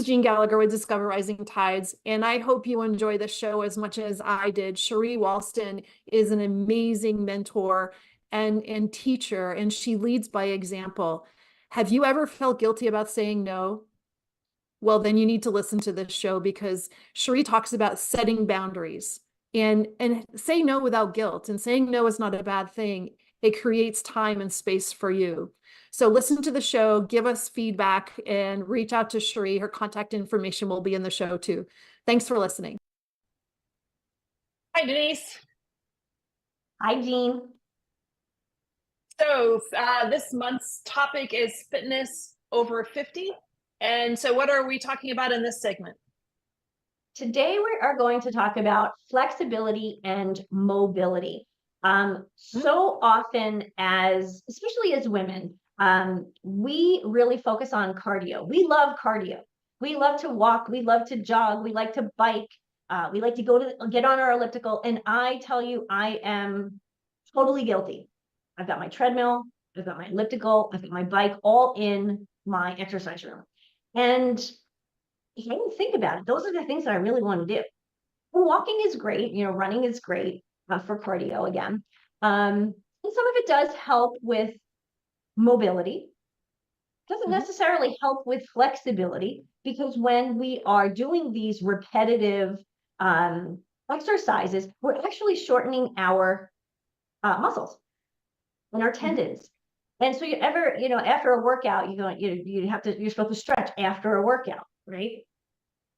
is Jean Gallagher with Discover Rising Tides, and I hope you enjoy the show as much as I did. Cherri Walston is an amazing mentor and teacher, and she leads by example. Have you ever felt guilty about saying no? Well, then you need to listen to this show because Cherri talks about setting boundaries and say no without guilt. And saying no is not a bad thing. It creates time and space for you. So listen to the show, give us feedback, and reach out to Cherri. Her contact information will be in the show too. Thanks for listening. Hi, Denise. Hi, Jean. So this month's topic is fitness over 50. And so what are we talking about in this segment? Today we are going to talk about flexibility and mobility. So often especially as women, we really focus on cardio. We love cardio. We love to walk. We love to jog. We like to bike. We like to get on our elliptical. And I tell you, I am totally guilty. I've got my treadmill, I've got my elliptical, I've got my bike all in my exercise room. And if I didn't think about it, those are the things that I really want to do. Well, walking is great, running is great for cardio again. And some of it does help with mobility. Doesn't necessarily help with flexibility, because when we are doing these repetitive exercises, we're actually shortening our muscles and our tendons. And so after a workout, you're supposed to stretch after a workout, right?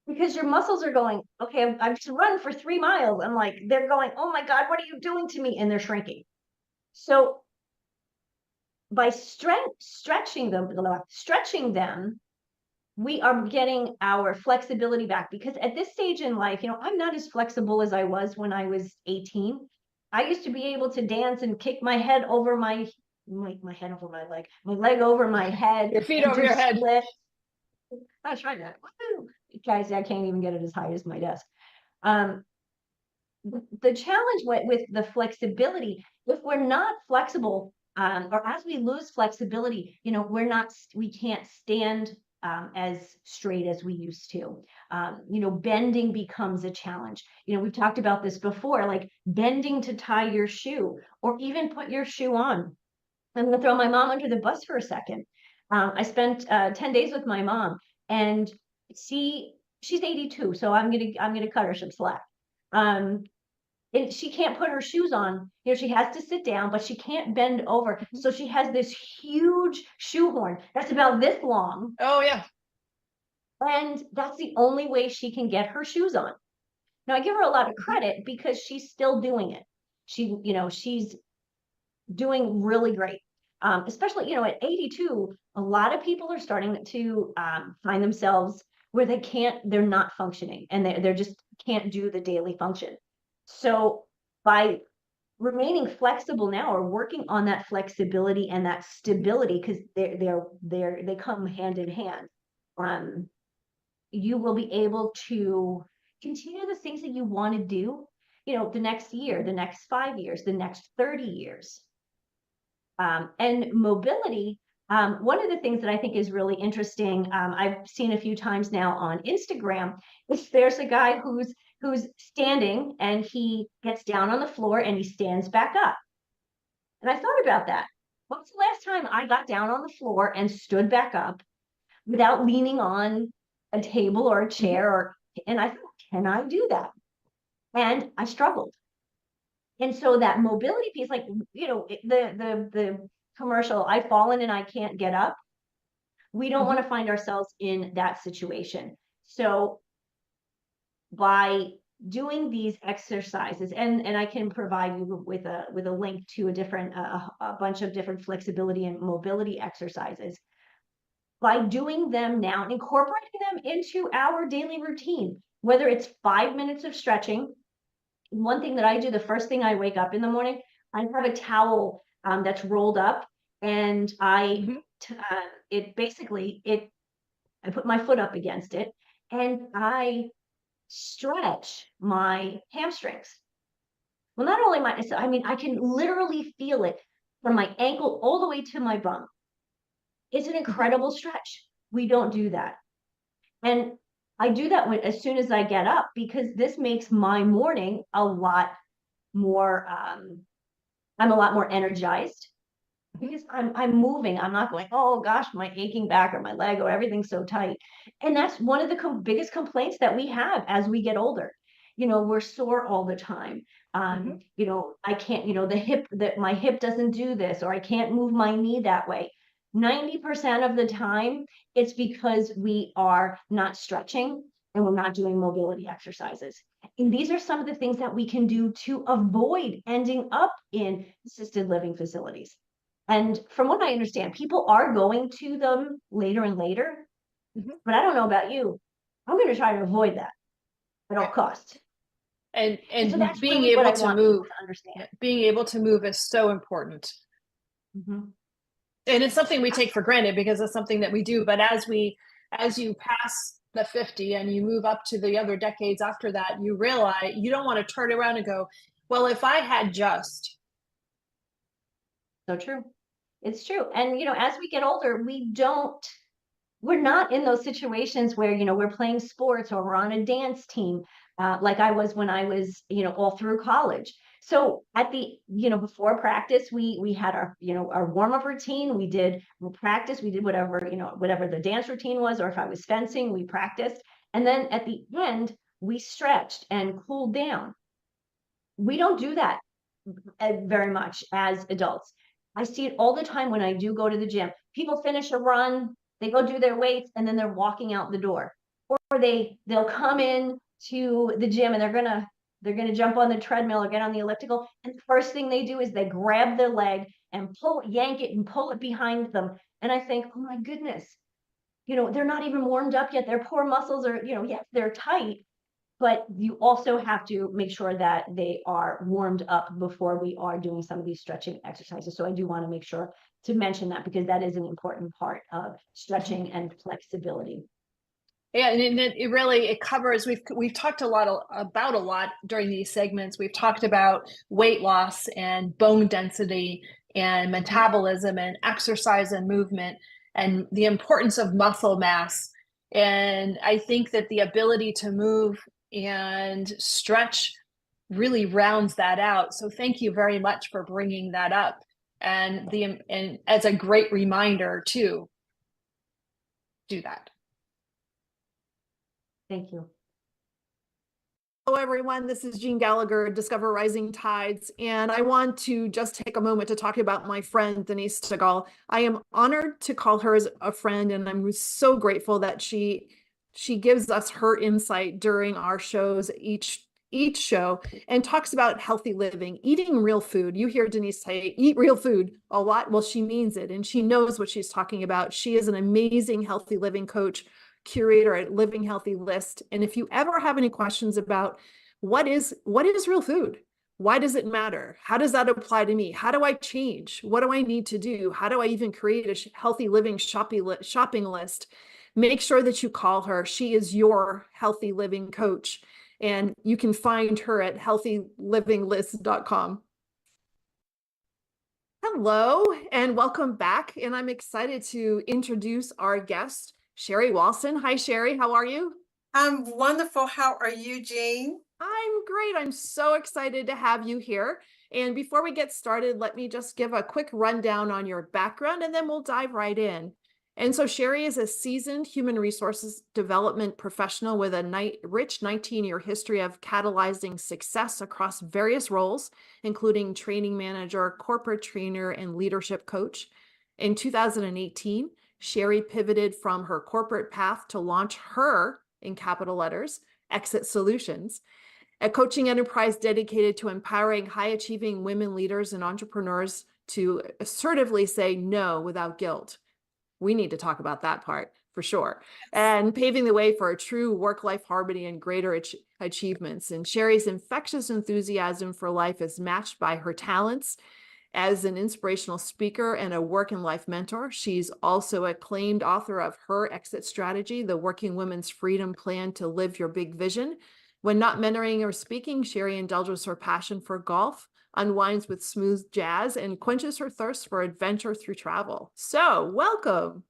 Because your muscles are going, okay, I've just run for 3 miles. I'm like, they're going, oh my God, what are you doing to me? And they're shrinking. So by stretching them, we are getting our flexibility back. Because at this stage in life, I'm not as flexible as I was when I was 18. I used to be able to dance and kick my head over my head over my leg, my leg over my head, your feet over your head. I tried that. Woo! Guys, I can't even get it as high as my desk. The challenge with the flexibility, if we're not flexible, or as we lose flexibility, we can't stand as straight as we used to. Bending becomes a challenge. We've talked about this before, like bending to tie your shoe or even put your shoe on. I'm going to throw my mom under the bus for a second. I spent 10 days with my mom, and she's 82, so I'm gonna cut her some slack. And she can't put her shoes on. She has to sit down, but she can't bend over. So she has this huge shoehorn that's about this long. Oh, yeah. And that's the only way she can get her shoes on. Now, I give her a lot of credit because she's still doing it. She's doing really great. Especially, at 82, a lot of people are starting to find themselves where they're not functioning, and they're just can't do the daily function. So by remaining flexible now, or working on that flexibility and that stability, because they come hand in hand, you will be able to continue the things that you want to do, the next year, the next 5 years, the next 30 years. And mobility, one of the things that I think is really interesting, I've seen a few times now on Instagram, is there's a guy who's standing, and he gets down on the floor and he stands back up. And I thought about that. What's the last time I got down on the floor and stood back up without leaning on a table or a chair? And I thought, can I do that? And I struggled. And so that mobility piece, like, the commercial, I've fallen and I can't get up. We don't want to find ourselves in that situation. So by doing these exercises, and I can provide you with a link to a bunch of different flexibility and mobility exercises. By doing them now, incorporating them into our daily routine, whether it's 5 minutes of stretching. One thing that I do, the first thing I wake up in the morning, I have a towel that's rolled up, and I put my foot up against it, and I stretch my hamstrings. Well, not only I can literally feel it from my ankle all the way to my bum. It's an incredible stretch. We don't do that. And I do that as soon as I get up, because this makes my morning a lot more, I'm a lot more energized because I'm moving. I'm not going, oh gosh, my aching back or my leg or everything's so tight. And that's one of the biggest complaints that we have as we get older. We're sore all the time. I can't, that my hip doesn't do this, or I can't move my knee that way. 90% of the time, it's because we are not stretching and we're not doing mobility exercises. And these are some of the things that we can do to avoid ending up in assisted living facilities. And from what I understand, people are going to them later and later, but I don't know about you. I'm going to try to avoid that at all costs. And So that's being really what able I to want people move, to understand. being able to move is so important. Mhm. And it's something we take for granted because it's something that we do. But as you pass the 50 and you move up to the other decades after that, you realize you don't want to turn around and go, well, if I had just. So true. It's true. And, as we get older, we're not in those situations where, we're playing sports or we're on a dance team, like I was when I was, all through college. So at before practice, we had our warm-up routine. We practice, we did whatever the dance routine was, or if I was fencing, we practiced. And then at the end, we stretched and cooled down. We don't do that very much as adults. I see it all the time when I do go to the gym. People finish a run, they go do their weights, and then they're walking out the door. Or they'll come in to the gym and they're gonna jump on the treadmill or get on the elliptical, and the first thing they do is they grab their leg and yank it and pull it behind them. And I think, oh my goodness, they're not even warmed up yet. Their poor muscles are, yes, they're tight, but you also have to make sure that they are warmed up before we are doing some of these stretching exercises. So I do want to make sure to mention that, because that is an important part of stretching and flexibility. Yeah, and it really covers. We've talked about a lot during these segments. We've talked about weight loss and bone density and metabolism and exercise and movement and the importance of muscle mass. And I think that the ability to move and stretch really rounds that out. So thank you very much for bringing that up, and as a great reminder to do that. Thank you. Hello, everyone. This is Jean Gallagher, Discover Rising Tides, and I want to just take a moment to talk about my friend, Denise Stegall. I am honored to call her as a friend, and I'm so grateful that she gives us her insight during our shows, each show, and talks about healthy living, eating real food. You hear Denise say, eat real food a lot. Well, she means it, and she knows what she's talking about. She is an amazing healthy living coach, curator at Living Healthy List. And if you ever have any questions about what is real food, why does it matter, how does that apply to me, how do I change, what do I need to do, how do I even create a healthy living shopping list, make sure that you call her. She is your healthy living coach, and you can find her at healthylivinglist.com. Hello and welcome back, and I'm excited to introduce our guest, Cherri Walston. Hi, Cherri. How are you? I'm wonderful. How are you, Jean? I'm great. I'm so excited to have you here. And before we get started, let me just give a quick rundown on your background, and then we'll dive right in. And so Cherri is a seasoned human resources development professional with a rich 19-year history of catalyzing success across various roles, including training manager, corporate trainer, and leadership coach. In 2018, Cherri pivoted from her corporate path to launch her, in capital letters, Exit Solutions, a coaching enterprise dedicated to empowering high-achieving women leaders and entrepreneurs to assertively say no without guilt. We need to talk about that part for sure. And paving the way for a true work-life harmony and greater achievements. And Cherri's infectious enthusiasm for life is matched by her talents as an inspirational speaker and a work and life mentor. She's also acclaimed author of Her Exit Strategy, the Working Women's Freedom Plan to Live Your Big Vision. When not mentoring or speaking, Cherri indulges her passion for golf, unwinds with smooth jazz, and quenches her thirst for adventure through travel. So welcome.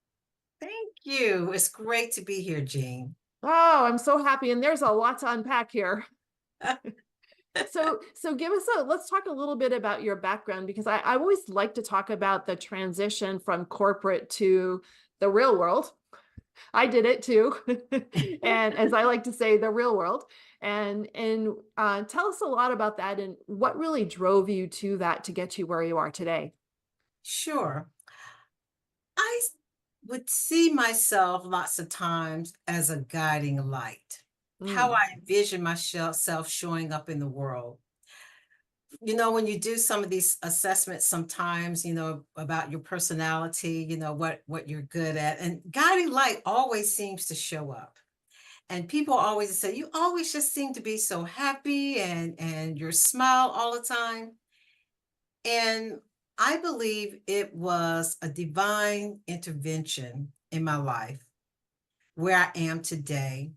Thank you. It's great to be here, Jean. Oh, I'm so happy. And there's a lot to unpack here. So give us let's talk a little bit about your background, because I always like to talk about the transition from corporate to the real world. I did it too. And as I like to say, the real world. And tell us a lot about that and what really drove you to that to get you where you are today. Sure. I would see myself lots of times as a guiding light, how Mm, I envision myself showing up in the world. When you do some of these assessments sometimes, about your personality, what you're good at, and guiding light always seems to show up. And people always say, you always just seem to be so happy and your smile all the time. And I believe it was a divine intervention in my life where I am today.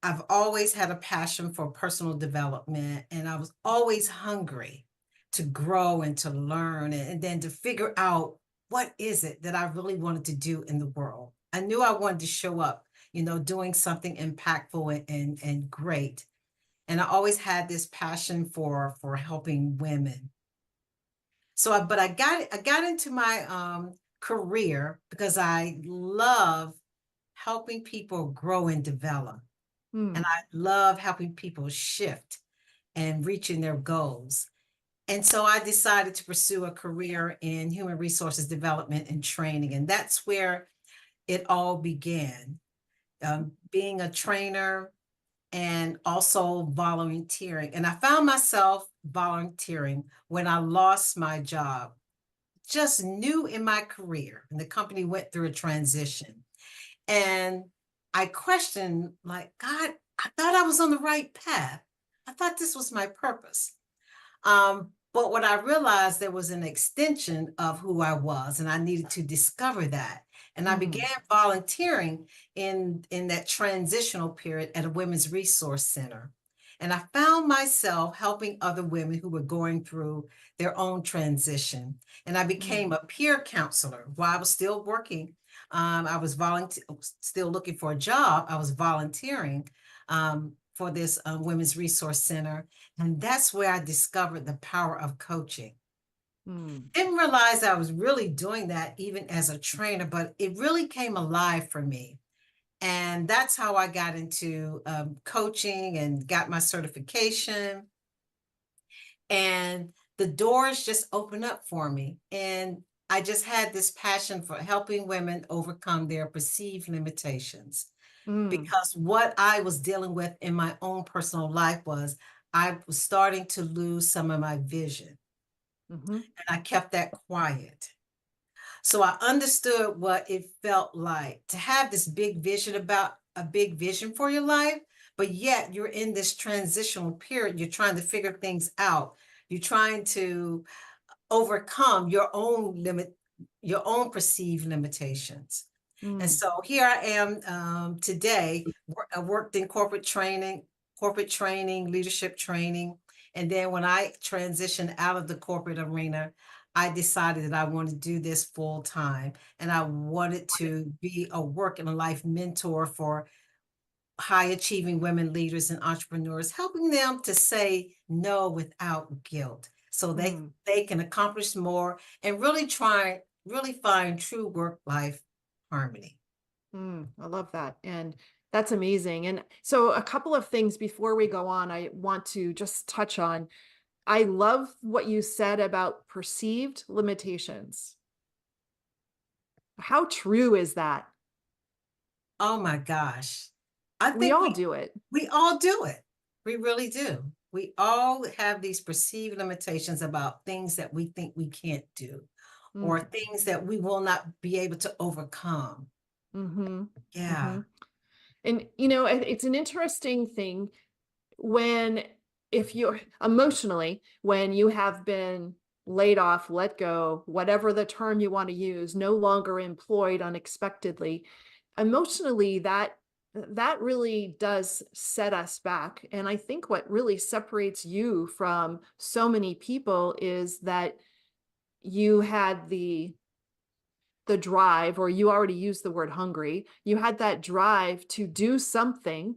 I've always had a passion for personal development, and I was always hungry to grow and to learn and then to figure out what is it that I really wanted to do in the world. I knew I wanted to show up, doing something impactful and great. And I always had this passion for helping women. But I got into my career because I love helping people grow and develop. And mm, I love helping people shift and reaching their goals. And so I decided to pursue a career in human resources development and training. And that's where it all began, being a trainer and also volunteering. And I found myself volunteering when I lost my job, just new in my career. And the company went through a transition. And I questioned, like, God, I thought I was on the right path. I thought this was my purpose. But what I realized, there was an extension of who I was, and I needed to discover that. And I mm, began volunteering in that transitional period at a women's resource center. And I found myself helping other women who were going through their own transition. And I became mm, a peer counselor while I was still working. I was still looking for a job. I was volunteering for this women's resource center. And that's where I discovered the power of coaching. mm, Didn't realize I was really doing that even as a trainer, but it really came alive for me. And that's how I got into coaching and got my certification. And the doors just opened up for me. And I just had this passion for helping women overcome their perceived limitations. mm, Because what I was dealing with in my own personal life was I was starting to lose some of my vision, mhm, and I kept that quiet. So I understood what it felt like to have this big vision, about a big vision for your life, but yet you're in this transitional period. You're trying to figure things out. You're trying to overcome your own perceived limitations. And mm, so here I am today. I worked in corporate training, leadership training. And then when I transitioned out of the corporate arena, I decided that I wanted to do this full time. And I wanted to be a work and a life mentor for high achieving women leaders and entrepreneurs, helping them to say no without guilt so mm, they can accomplish more and really find true work life harmony. I love that. And that's amazing. And so a couple of things before we go on, I want to just touch on. I love what you said about perceived limitations. How true is that? Oh my gosh. I We think all we do it. we all do it. We really do. We all have these perceived limitations about things that we think we can't do or Mm, things that we will not be able to overcome. mm-hmm, Yeah. mm-hmm. And it's an interesting thing when, if you're emotionally, when you have been laid off, let go, whatever the term you want to use, no longer employed unexpectedly, emotionally, that really does set us back. And I think what really separates you from so many people is that you had the drive, or you already used the word hungry, you had that drive to do something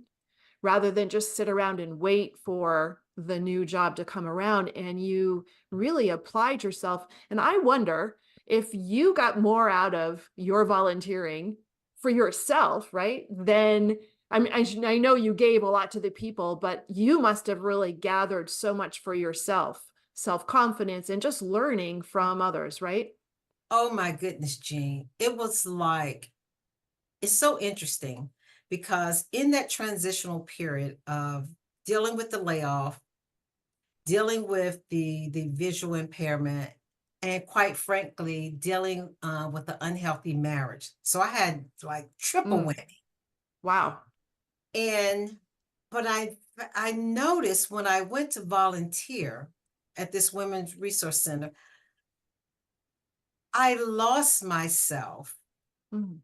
rather than just sit around and wait for the new job to come around, and you really applied yourself. And I wonder if you got more out of your volunteering for yourself, right? Then I mean, I know you gave a lot to the people, but you must have really gathered so much for yourself, self-confidence, and just learning from others, right? Oh my goodness, Jean. It was like, it's so interesting because in that transitional period of dealing with the layoff, dealing with the visual impairment, and quite frankly, dealing with the unhealthy marriage. So I had like triple Mm, whammy. wow. And but I noticed when I went to volunteer at this women's resource center, I lost myself Mm,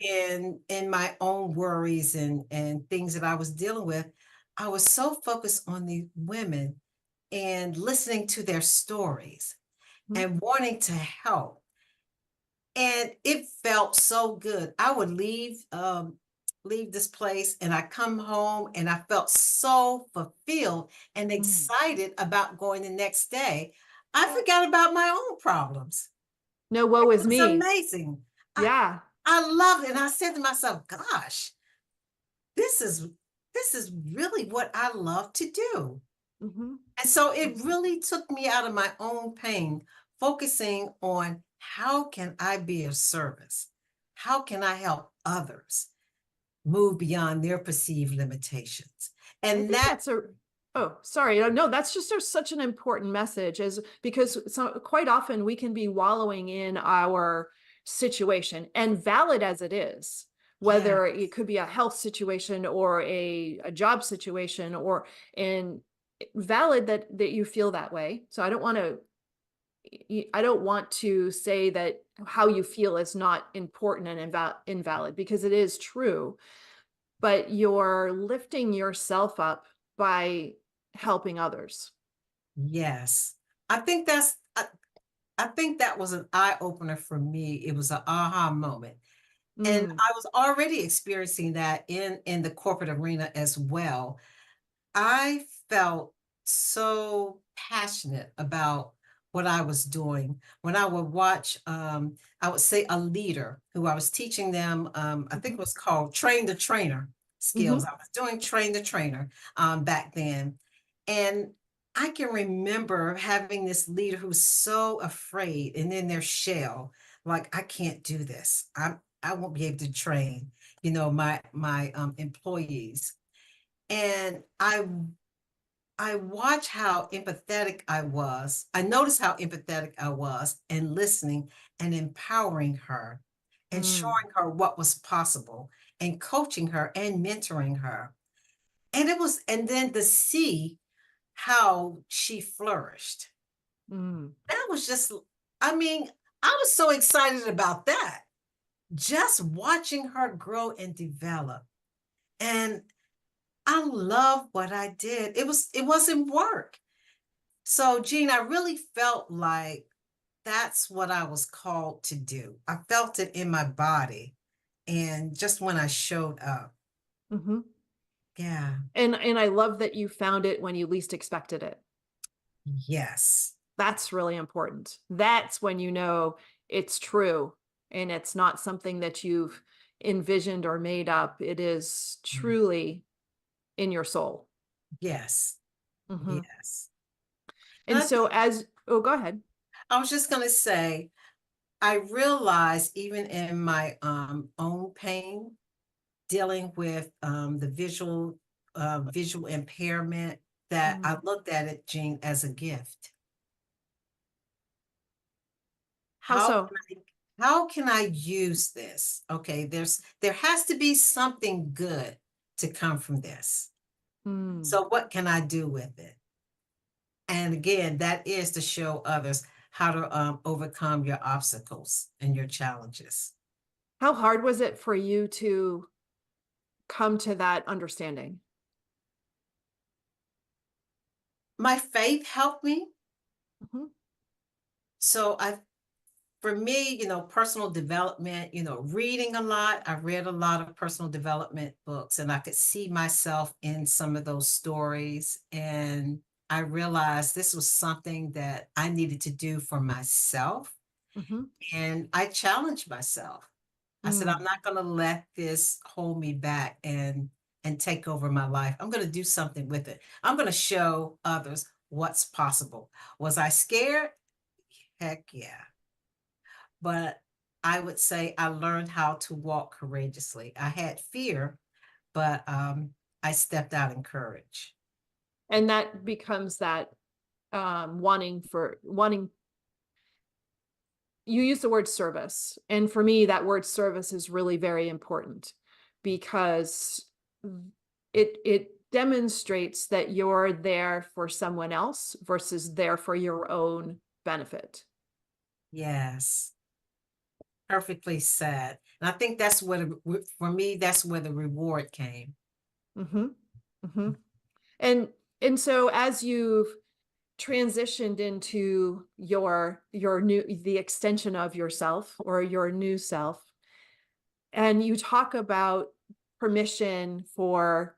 in my own worries and things that I was dealing with. I was so focused on the women and listening to their stories mm, and wanting to help. And it felt so good. I would leave this place and I come home and I felt so fulfilled and mm. excited about going the next day. I forgot about my own problems. No, woe is It was me. amazing. I Yeah. I loved it. And I said to myself, gosh, this is this is really what I love to do. Hmm. And so it really took me out of my own pain, focusing on how can I be of service? How can I help others move beyond their perceived limitations? I And think that, that's a, oh, sorry. No, that's just such an important message, is because so quite often we can be wallowing in our situation, and valid as it is, yeah, whether it could be a health situation or a job situation, or and valid that you feel that way. So I don't want to say that how you feel is not important and invalid, because it is true, but you're lifting yourself up by helping others. yes. I think I think that was an eye opener for me. It was an aha moment. And Mm, I was already experiencing that in the corporate arena as well. I felt so passionate about what I was doing when I would watch, I would say a leader who I was teaching them, I think mhm, it was called train the trainer skills. mhm, I was doing train the trainer back then. And I can remember having this leader who was so afraid and in their shell, like, I can't do this. I won't be able to train, my employees. And I watched how empathetic I was. I noticed how empathetic I was and listening and empowering her and mm, showing her what was possible and coaching her and mentoring her. And then to see how she flourished. mm. That was just, I mean, I was so excited about that. Just watching her grow and develop. And I love what I did. It wasn't work. So, Jean, I really felt like that's what I was called to do. I felt it in my body and just when I showed up. Mhm. Yeah. And I love that you found it when you least expected it. Yes. That's really important. That's when you know it's true and it's not something that you've envisioned or made up. It is Mm. truly in your soul. Yes. Mhm. Yes. And And so oh, go ahead. I was just going to say, I realized even in my own pain, dealing with the visual impairment, that I Mm. looked at it, Jean, as a gift. How How so? can how can I use this? Okay, there has to be something good to come from this. Mm. So what can I do with it? And again, that is to show others how to overcome your obstacles and your challenges. How hard was it for you to come to that understanding? My faith helped me. Mhm. So I for me, personal development, reading a lot. I read a lot of personal development books, and I could see myself in some of those stories. And I realized this was something that I needed to do for myself. Mhm. And I challenged myself. I said, I'm Mm. not going to let this hold me back and take over my life. I'm going to do something with it. I'm going to show others what's possible. Was I scared? Heck yeah. But I would say I learned how to walk courageously. I had fear, but I stepped out in courage. And that becomes that wanting, you use the word service. And for me, that word service is really very important because it demonstrates that you're there for someone else versus there for your own benefit. Yes, perfectly said. And I think that's what, for me, that's where the reward came. Mm-hmm. Mm-hmm. And so as you've transitioned into the extension of yourself or your new self, and you talk about permission for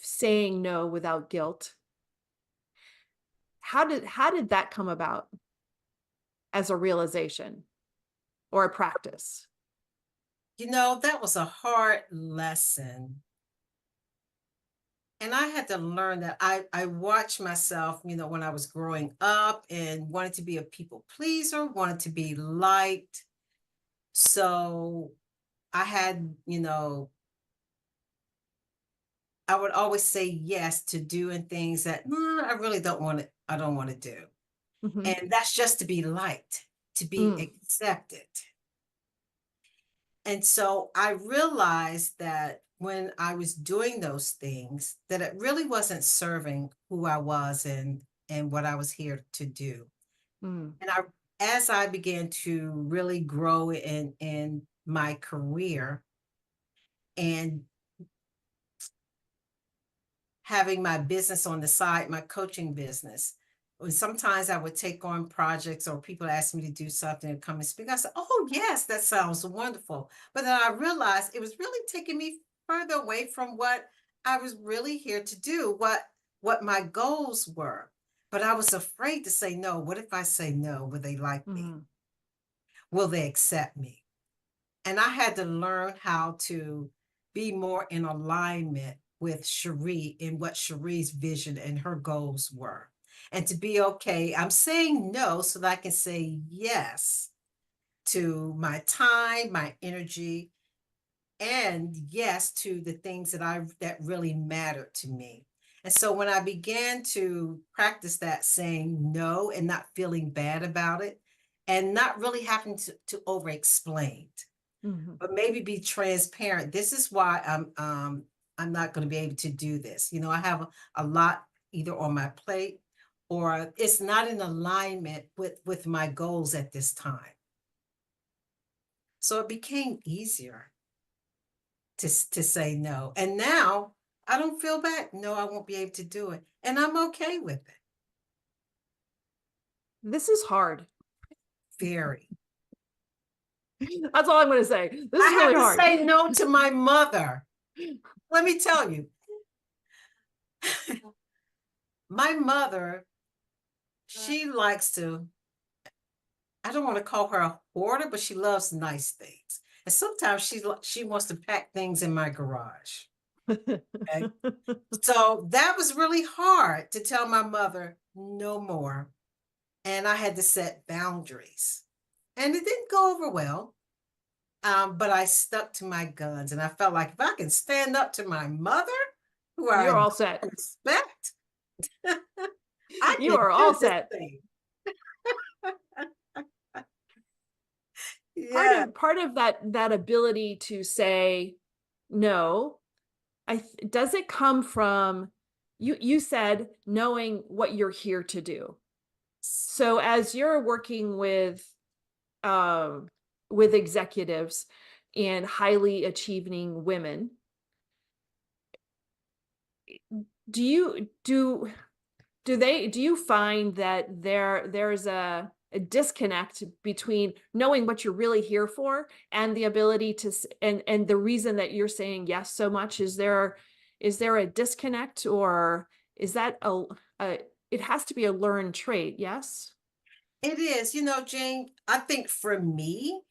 saying no without guilt, how did that come about as a realization or a practice? That was a hard lesson. And I had to learn that I watched myself, when I was growing up and wanted to be a people pleaser, wanted to be liked. So I had, I would always say yes to doing things that I really don't want to, I don't want to do. Mhm. And that's just to be liked, to be Mm. accepted. And so I realized that when I was doing those things, that it really wasn't serving who I was and what I was here to do. Mm. And as I began to really grow in my career and having my business on the side, my coaching business. Sometimes I would take on projects or people ask me to do something and come and speak. I said, oh, yes, that sounds wonderful. But then I realized it was really taking me further away from what I was really here to do, what my goals were. But I was afraid to say no. What if I say no? Will they like me? Mm. Will they accept me? And I had to learn how to be more in alignment with Cherri and what Cherri's vision and her goals were. And to be okay, I'm saying no so that I can say yes to my time, my energy, and yes to the things that really mattered to me. And so when I began to practice that saying no and not feeling bad about it and not really having to over explain, Mhm. but maybe be transparent. This is why I'm not going to be able to do this. I have a lot either on my plate or it's not in alignment with my goals at this time. So it became easier to say no. And now I don't feel bad. No, I won't be able to do it. And I'm okay with it. This is hard. Very. That's all I'm going to say. This I is really have to hard. say no to my mother. Let me tell you, my mother, she likes to, I don't want to call her a hoarder, but she loves nice things. And sometimes she wants to pack things in my garage. Okay. So that was really hard to tell my mother no more. And I had to set boundaries. And it didn't go over well. But I stuck to my guns and I felt like if I can stand up to my mother, who I You're all set. respect, I You can are all do this set. thing. Yeah. Part of that ability to say no, does it come from you said knowing what you're here to do. So as you're working with executives and highly achieving women, do you find that there's a disconnect between knowing what you're really here for and the ability to, and the reason that you're saying yes so much. Is there a disconnect, or is that it has to be a learned trait? Yes. It is, Jane, I think for me,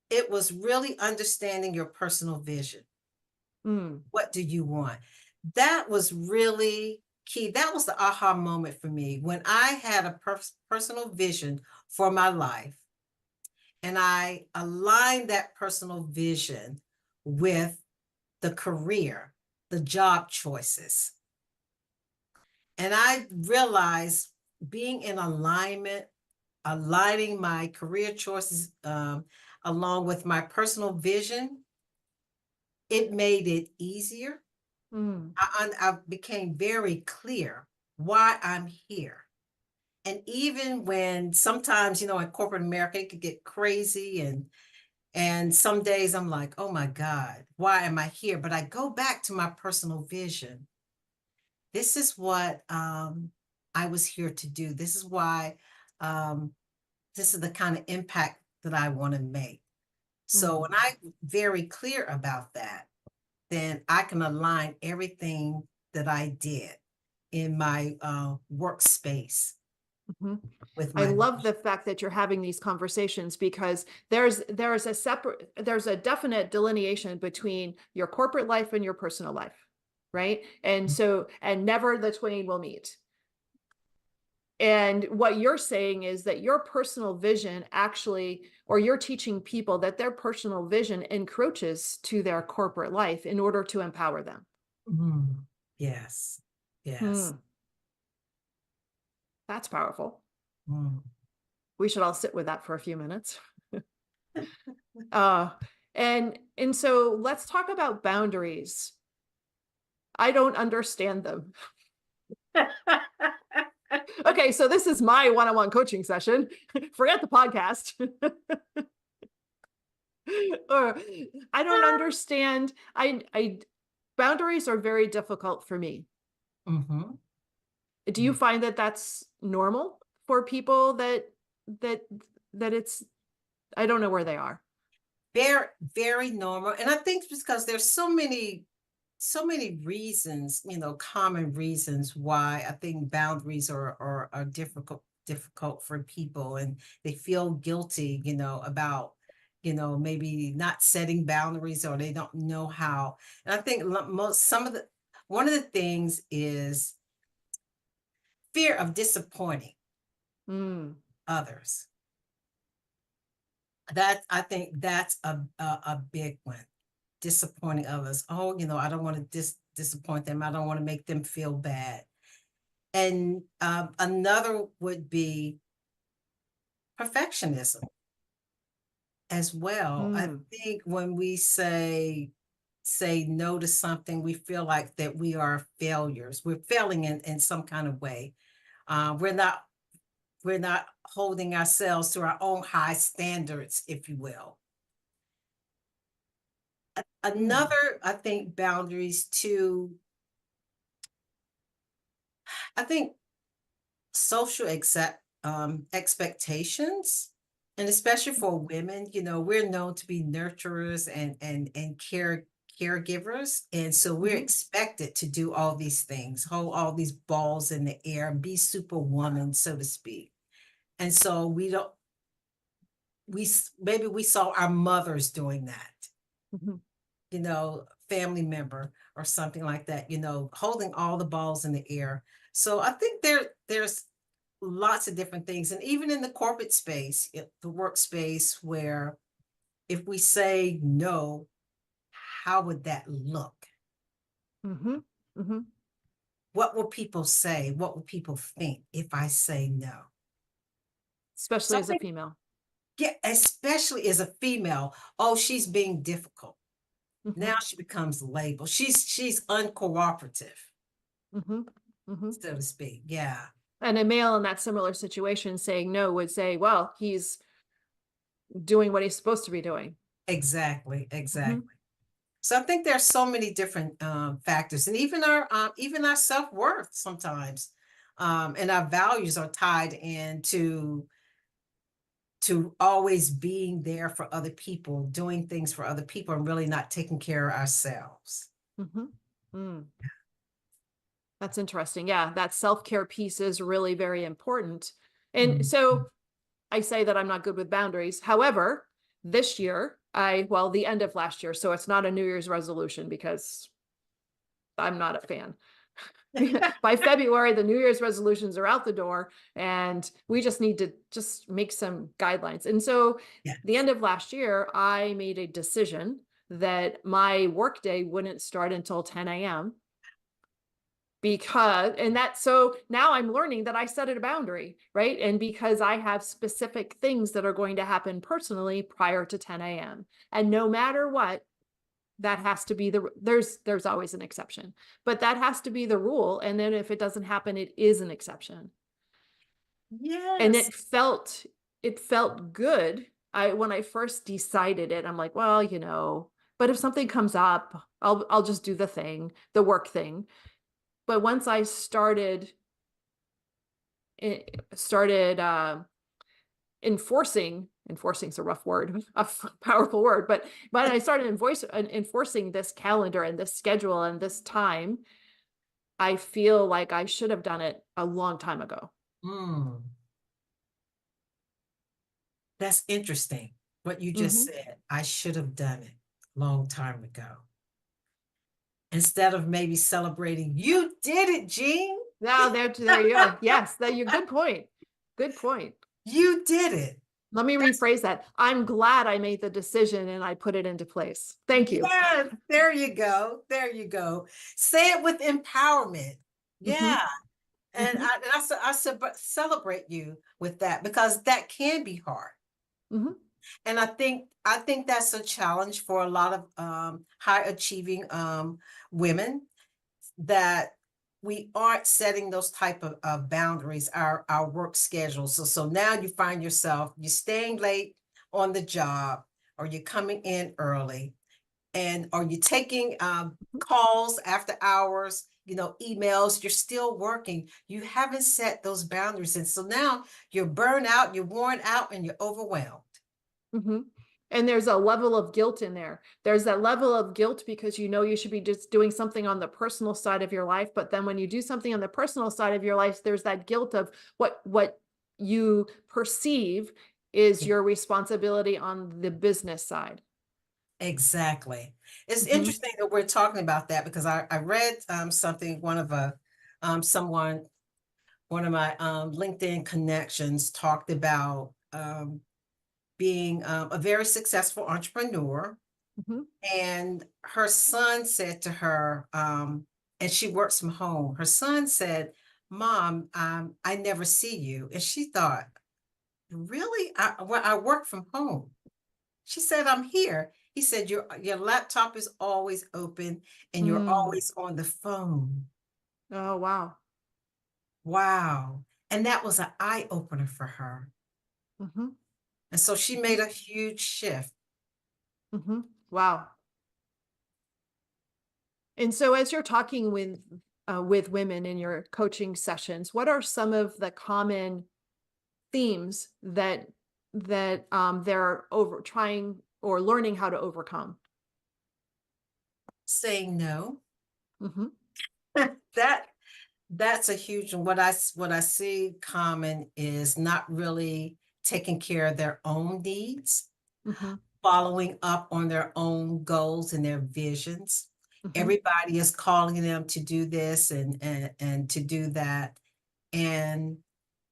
it was really understanding your personal vision. Mm. What do you want? That was really key. That was the aha moment for me when I had a personal vision for my life, and I aligned that personal vision with the career, the job choices. And I realized being in alignment, aligning my career choices along with my personal vision, it made it easier. Mm. I became very clear why I'm here. And even when sometimes, in corporate America, it could get crazy, and some days I'm like, oh my God, why am I here? But I go back to my personal vision. This is what I was here to do. This is why this is the kind of impact that I want to make. So when I'm very clear about that, then I can align everything that I did in my workspace Mhm. with I my love the fact that you're having these conversations, because there's a definite delineation between your corporate life and your personal life, right? And never the twain will meet. And what you're saying is that your personal vision actually, or you're teaching people that their personal vision encroaches to their corporate life in order to empower them. Mm. Yes. Yes. That's powerful. Mm. We should all sit with that for a few minutes. Uh, and so let's talk about boundaries. I don't understand them. Okay, so this is my one-on-one coaching session. Forget the podcast. Or I don't understand. I boundaries are very difficult for me. Mm-hmm. Do you find that that's normal for people that that it's, I don't know where they are. Very, very normal. And I think because there's so many reasons, common reasons why I think boundaries are difficult for people, and they feel guilty, about, maybe not setting boundaries, or they don't know how. And I think one of the things is fear of disappointing Mm. others. I think that's a big one. Disappointing others. Oh, I don't want to disappoint them. I don't want to make them feel bad. And another would be perfectionism as well. I think when we say no to something, we feel like that we are failures. We're failing in some kind of way. We're not holding ourselves to our own high standards, if you will. Another, I think, boundaries too. I think social expectations, and especially for women, we're known to be nurturers and caregivers, and so we're expected to do all these things, hold all these balls in the air, and be superwoman, so to speak. And so maybe we saw our mothers doing that, family member or something like that, holding all the balls in the air. So I think there's lots of different things. And even in the corporate space, the workspace, where if we say no, how would that look? What will people say? What will people think if I say no? Especially as a female. Yeah, especially as a female. Oh, she's being difficult. Now she becomes labeled. She's uncooperative, so to speak. Yeah. And a male in that similar situation saying no would say, well, he's doing what he's supposed to be doing. Exactly. So I think there's so many different factors, and even our self-worth sometimes, and our values are tied into to always being there for other people, doing things for other people, and really not taking care of ourselves. Mm-hmm. Mm. That's interesting. Yeah, that self-care piece is really very important. And so I say that I'm not good with boundaries. However, this year, well, the end of last year, so it's not a New Year's resolution because I'm not a fan. By February, the New Year's resolutions are out the door, and we just need to just make some guidelines. And so Yeah. the end of last year, I made a decision that my workday wouldn't start until 10 a.m. because, and that, so now I'm learning that I set a boundary, right? And because I have specific things that are going to happen personally prior to 10 a.m. And no matter what, that has to be there's always an exception, but that has to be the rule. And then if it doesn't happen, it is an exception. And Yes. it felt good. When I first decided it, I'm like, well, but if something comes up, I'll just do the work thing. But once I started enforcing is a rough word, a powerful word, but I started enforcing this calendar and this schedule and this time, I feel like I should have done it a long time ago. Mm. That's interesting. What you just said, I should have done it a long time ago. Instead of maybe celebrating, you did it, Jean. Now there you go. Yes, you're good point. Good point. You did it. Let me rephrase that. I'm glad I made the decision and I put it into place. Thank you. Yes, there you go. There you go. Say it with empowerment. Yeah. And I celebrate you with that, because that can be hard. And I think that's a challenge for a lot of high achieving women, that we aren't setting those type of boundaries, our work schedule. So now you find yourself, you're staying late on the job, or you're coming in early, and are you taking calls after hours, emails, you're still working. You haven't set those boundaries. And so now you're burned out, you're worn out, and you're overwhelmed. And there's a level of guilt in there. There's that level of guilt because you should be just doing something on the personal side of your life. But then when you do something on the personal side of your life, there's that guilt of what you perceive is your responsibility on the business side. Exactly. It's interesting that we're talking about that, because I read something, one of my LinkedIn connections talked about being a very successful entrepreneur. And her son said to her, and she works from home, her son said, "Mom, I never see you." And she thought, really? I work from home. She said, "I'm here." He said, your laptop is always open and you're always on the phone. Oh, wow. Wow. And that was an eye opener for her. And so she made a huge shift. Wow. And so as you're talking with women in your coaching sessions, what are some of the common themes that they're trying or learning how to overcome? Saying no. That's a huge one. What I see common is not really taking care of their own needs, following up on their own goals and their visions. Everybody is calling them to do this and to do that. And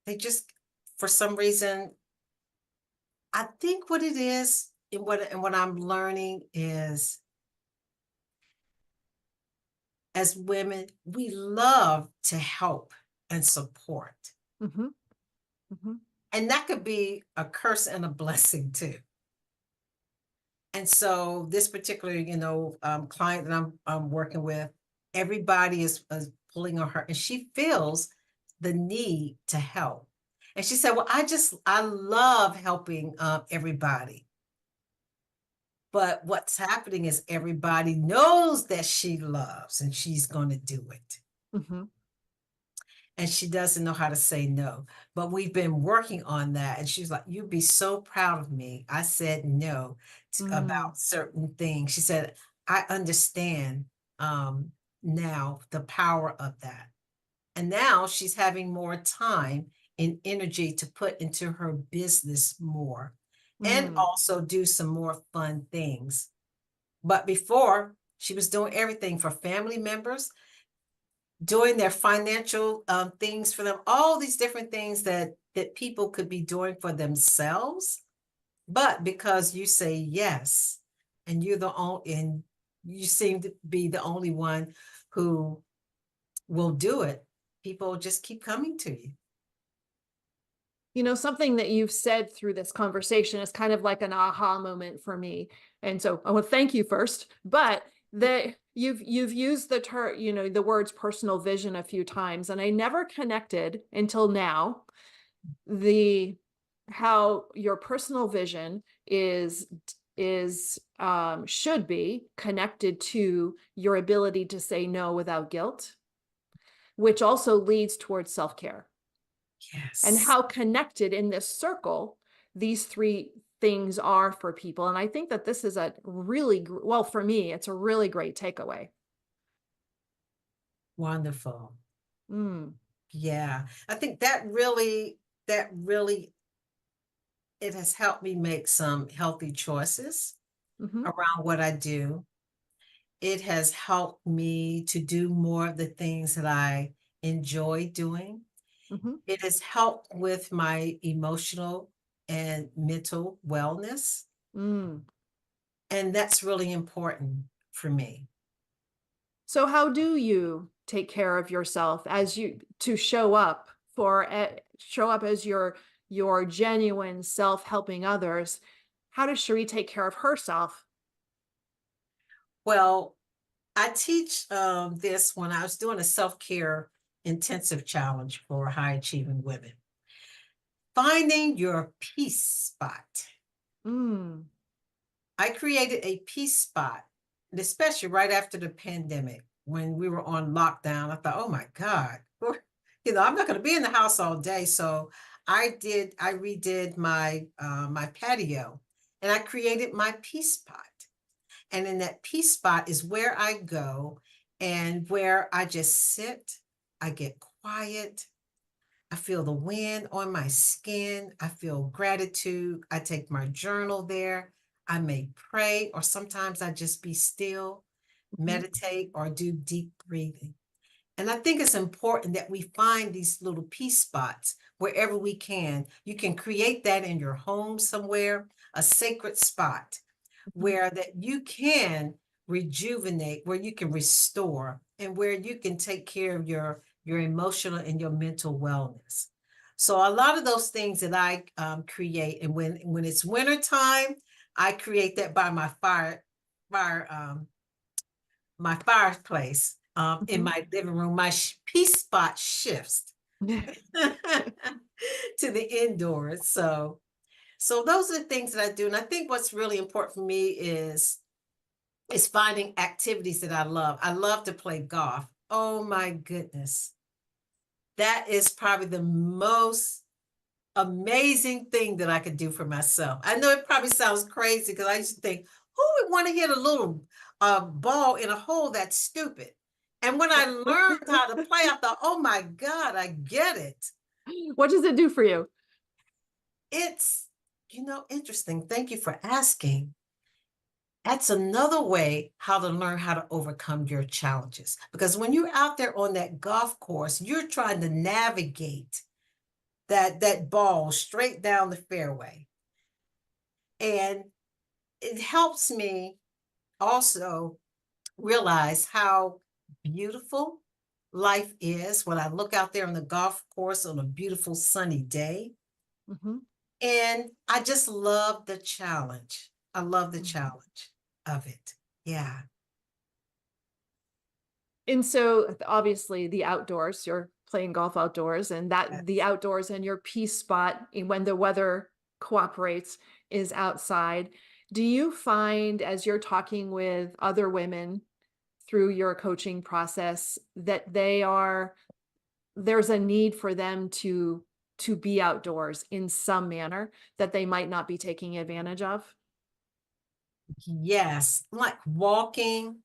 they just, for some reason, I think what it is, and what I'm learning is, as women, we love to help and support. And that could be a curse and a blessing too. And so this particular, client that I'm working with, everybody is pulling on her, and she feels the need to help. And she said, "Well, I love helping everybody. But what's happening is everybody knows that she loves and she's going to do it." and she doesn't know how to say no. But we've been working on that. And she's like, you'd be so proud of me. I said no Mm. about certain things. She said, I understand now the power of that. And now she's having more time and energy to put into her business more and Mm. also do some more fun things. But before, she was doing everything for family members, doing their financial things for them, all these different things that people could be doing for themselves. But because you say yes, and you're the only, and you seem to be the only one who will do it, people just keep coming to you. You know, something that you've said through this conversation is kind of like an aha moment for me. And so I want to thank you first, but that you've used the term, you know, the words personal vision a few times, and I never connected until now the how your personal vision is should be connected to your ability to say no without guilt, which also leads towards self-care, and Yes. how connected in this circle these three things are for people. And I think that this is a really, well, for me, it's a really great takeaway. Wonderful. Mm. Yeah. I think that really, it has helped me make some healthy choices Hmm. around what I do. It has helped me to do more of the things that I enjoy doing. Hmm. It has helped with my emotional and mental wellness. Mm. And that's really important for me. So how do you take care of yourself as you to show up for show up as your genuine self helping others? How does Cherie take care of herself? Well, I teach this when I was doing a self-care intensive challenge for high achieving women. Finding your peace spot. Mm. I created a peace spot, and especially right after the pandemic when we were on lockdown. I thought, oh my God, I'm not going to be in the house all day. So I redid my patio, and I created my peace spot. And in that peace spot is where I go and where I just sit, I get quiet, I feel the wind on my skin. I feel gratitude. I take my journal there. I may pray, or sometimes I just be still, Mhm. meditate, or do deep breathing. And I think it's important that we find these little peace spots wherever we can. You can create that in your home somewhere, a sacred spot Mhm. where that you can rejuvenate, where you can restore, and where you can take care of your emotional and your mental wellness. So a lot of those things that I create, and when it's winter time, I create that by fire my fireplace in Mhm. my living room. My peace spot shifts to the indoors. So those are the things that I do. And I think what's really important for me is finding activities that I love. I love to play golf. Oh my goodness. That is probably the most amazing thing that I could do for myself. I know it probably sounds crazy because I used to think, who would want to hit a little ball in a hole that's stupid? And when I learned how to play, I thought, oh my God, I get it. What does it do for you? It's, interesting. Thank you for asking. That's another way how to learn how to overcome your challenges. Because when you're out there on that golf course, you're trying to navigate that ball straight down the fairway. And it helps me also realize how beautiful life is when I look out there on the golf course on a beautiful sunny day. Mhm. And I just love the challenge. I love the Mhm. challenge of it. Yeah. And so obviously the outdoors, you're playing golf outdoors, and that the Yes. outdoors and your peace spot when the weather cooperates is outside. Do you find as you're talking with other women through your coaching process that they are there's a need for them to be outdoors in some manner that they might not be taking advantage of. Yes, like walking.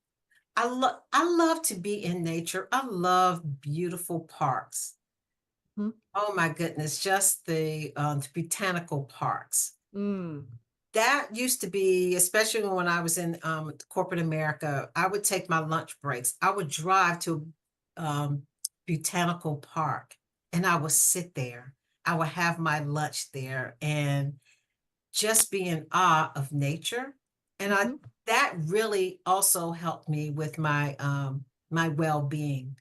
I love to be in nature. I love beautiful parks. Mhm. Oh my goodness, just the botanical parks. Mm. That used to be, especially when I was in corporate America, I would take my lunch breaks. I would drive to botanical park and I would sit there. I would have my lunch there and just be in awe of nature. And I Mhm. that really also helped me with my well-being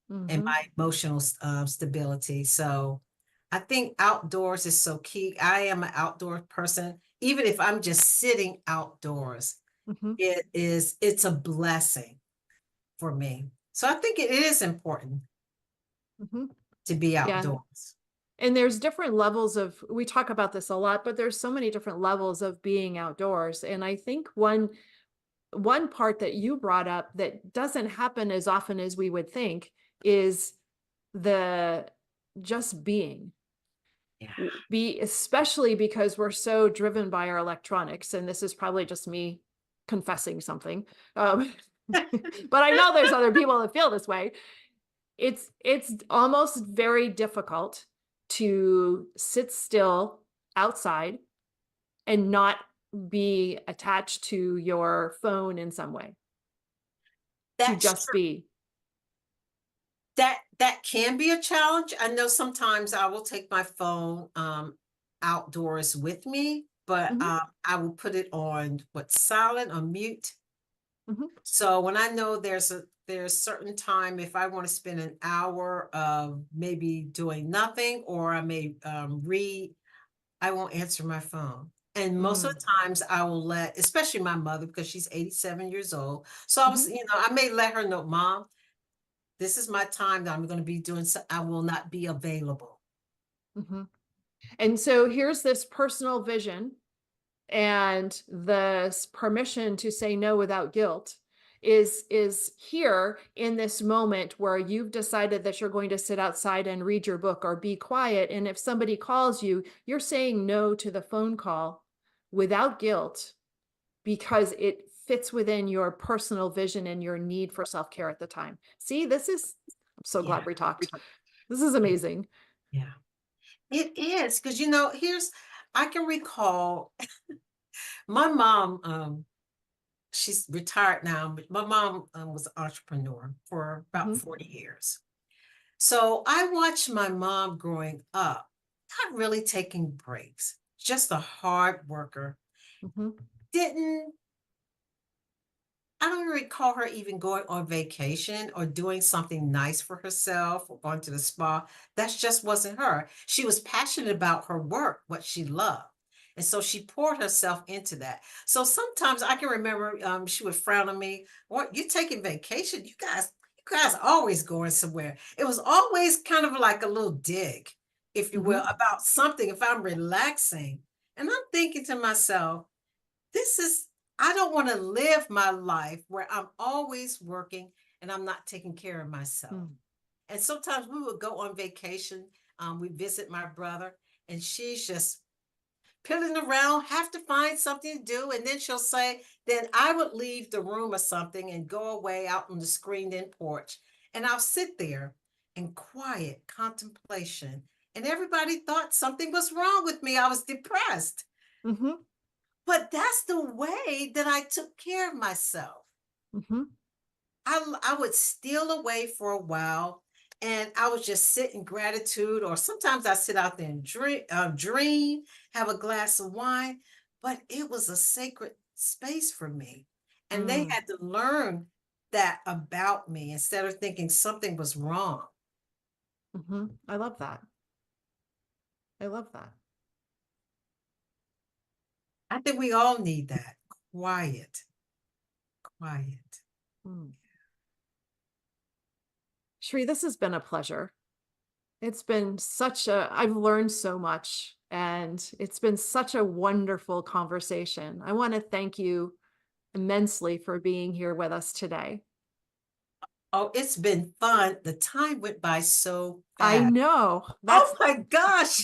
and Mhm. my emotional stability. So I think outdoors is so key. I am an outdoor person. Even if I'm just sitting outdoors, Mhm. it's a blessing for me. So I think it is important Mhm. to be Yeah. outdoors. And there's different levels of, we talk about this a lot, but there's so many different levels of being outdoors. And I think one part that you brought up that doesn't happen as often as we would think is the just being. Yeah. Be especially because we're so driven by our electronics, and this is probably just me confessing something. But I know there's other people that feel this way. It's almost very difficult to sit still outside and not be attached to your phone in some way, to That's just true. be. That can be a challenge. I know sometimes I will take my phone outdoors with me, but Mhm, I will put it on silent or mute. mhm, So when I know there's certain time if I want to spend an hour of maybe doing nothing or I may read, I won't answer my phone. And most of mm, the times I will let, especially my mother, because she's 87 years old. So I was, mhm, I may let her know, Mom, this is my time that I'm going to be doing. So I will not be available. mhm. And so here's this personal vision and the permission to say no without guilt is here in this moment where you've decided that you're going to sit outside and read your book or be quiet, and if somebody calls you, you're saying no to the phone call without guilt because it fits within your personal vision and your need for self-care at the time. See, I'm so Yeah. glad we talked. This is amazing. Yeah. It is because I can recall my mom. She's retired now, but my mom was an entrepreneur for about Mhm, 40 years. So I watched my mom growing up, not really taking breaks, just a hard worker. mhm, Didn't I don't recall her even going on vacation or doing something nice for herself or going to the spa. That just wasn't her. She was passionate about her work, what she loved. And so she poured herself into that. So sometimes I can remember she would frown on me, "What, you taking vacation? You guys always going somewhere." It was always kind of like a little dig, if you will, mhm, about something if I'm relaxing. And I'm thinking to myself, this is I don't want to live my life where I'm always working and I'm not taking care of myself. mm, And sometimes we would go on vacation. We visit my brother, and she's just pilling around, have to find something to do. And then she'll say, then I would leave the room or something and go away out on the screened in porch. And I'll sit there in quiet contemplation. And everybody thought something was wrong with me. I was depressed. mhm, But that's the way that I took care of myself. mhm, I would steal away for a while and I would just sit in gratitude, or sometimes I sit out there and dream, have a glass of wine. But it was a sacred space for me. And they mm. had to learn that about me instead of thinking something was wrong. I love that. I love that. I think we all need that quiet, quiet. Mm. Shri, this has been a pleasure. I've learned so much, and it's been such a wonderful conversation. I want to thank you immensely for being here with us today. Oh, it's been fun. The time went by so I fast. know. Oh my gosh.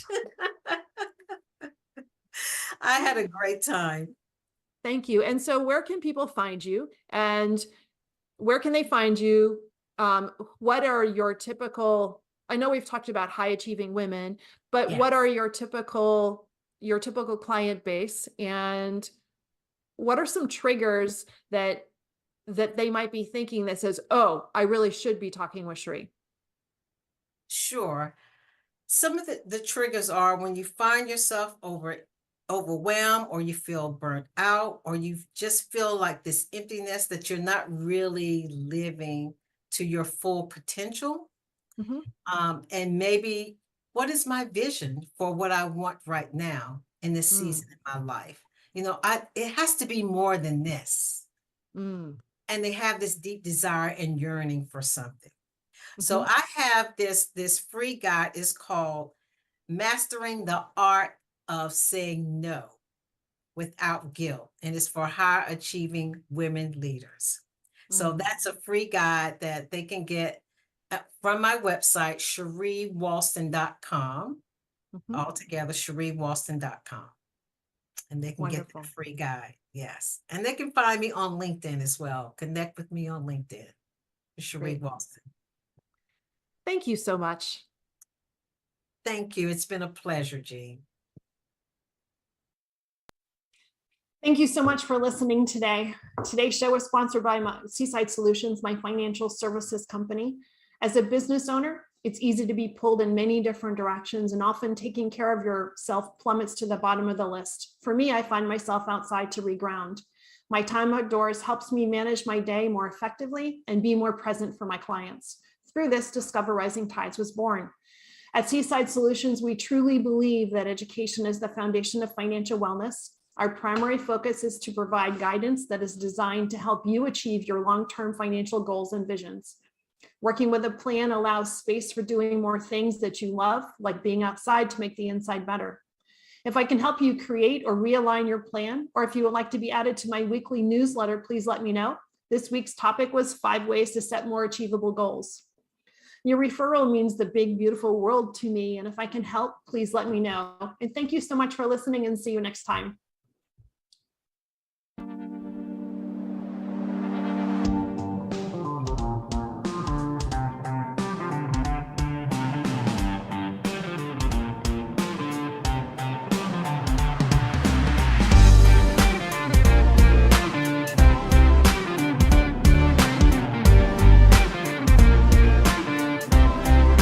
I had a great time. Thank you. And so where can people find you, and where can they find you? What are your typical, I know we've talked about high achieving women, but Yeah. what are your typical client base, and what are some triggers that they might be thinking that says, oh, I really should be talking with Cherri? Sure. Some of the triggers are when you find yourself overwhelmed, or you feel burnt out, or you just feel like this emptiness that you're not really living to your full potential. Mhm. And maybe, what is my vision for what I want right now in this season in my life? It has to be more than this. Mm. And they have this deep desire and yearning for something. So Mhm. I have this free guide. It's called Mastering the Art of Saying No Without Guilt, and it's for high achieving women leaders. So Mm. that's a free guide that they can get from my website, cherriwalston.com, Mhm. altogether, cherriwalston.com. And they can get Wonderful. that free guide. Yes. And they can find me on LinkedIn as well. Connect with me on LinkedIn, Cherri Great. Walston. Thank you so much. Thank you. It's been a pleasure, Jean. Thank you so much for listening today. Today's show is sponsored by Seaside Solutions, my financial services company. As a business owner, it's easy to be pulled in many different directions, and often taking care of yourself plummets to the bottom of the list. For me, I find myself outside to reground. My time outdoors helps me manage my day more effectively and be more present for my clients. Through this, Discover Rising Tides was born. At Seaside Solutions, we truly believe that education is the foundation of financial wellness. Our primary focus is to provide guidance that is designed to help you achieve your long-term financial goals and visions. Working with a plan allows space for doing more things that you love, like being outside to make the inside better. If I can help you create or realign your plan, or if you would like to be added to my weekly newsletter, please let me know. This week's topic was 5 ways to set more achievable goals. Your referral means the big, beautiful world to me, and if I can help, please let me know. And thank you so much for listening, and see you next time.